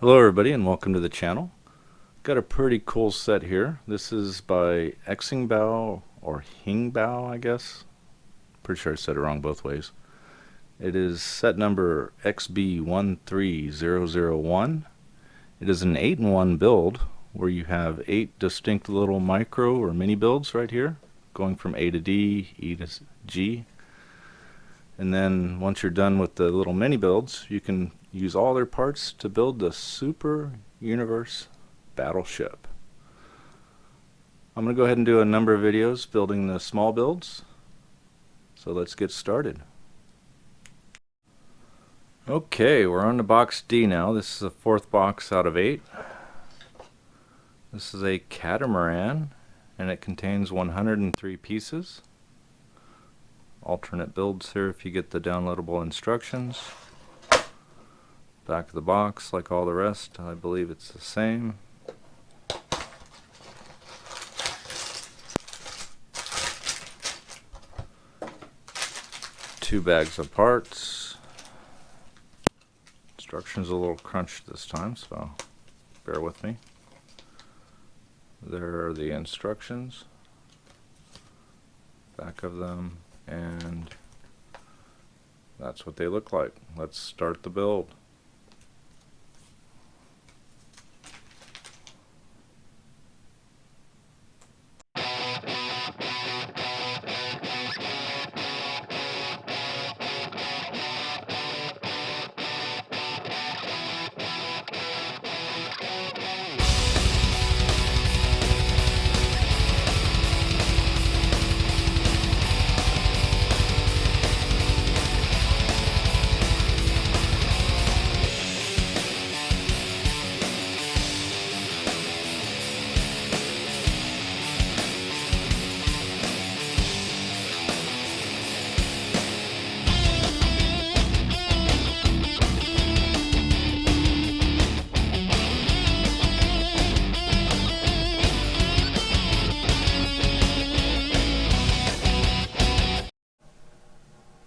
Hello everybody and welcome to the channel. Got a pretty cool set here. This is by XINGBAO or XINGBAO, I guess. Pretty sure I said it wrong both ways. It is set number XB13001. It is an 8-in-1 build where you have 8 distinct little micro or mini builds right here, going from A to D, E to G. And then once you're done with the little mini builds, you can use all their parts to build the Super Universe Battleship. I'm going to go ahead and do a number of videos building the small builds. So let's get started. Okay, we're on to box D now. This is the 4th box out of 8. This is a catamaran and it contains 103 pieces. Alternate builds here if you get the downloadable instructions. Back of the box, like all the rest, I believe it's the same. Two bags of parts. Instructions a little crunched this time, so bear with me. There are the instructions. Back of them. And that's what they look like. Let's start the build.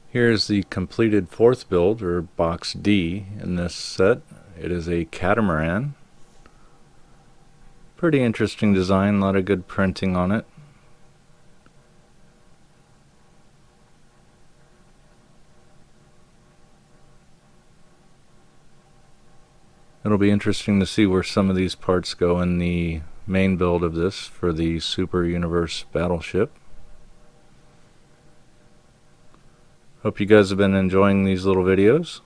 Here's the completed 4th build, or box D, in this set. It is a catamaran. Pretty interesting design, a lot of good printing on it. It'll be interesting to see where some of these parts go in the main build of this for the Super Universe Battleship. Hope you guys have been enjoying these little videos.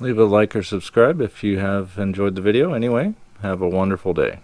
Leave a like or subscribe if you have enjoyed the video. Anyway, have a wonderful day.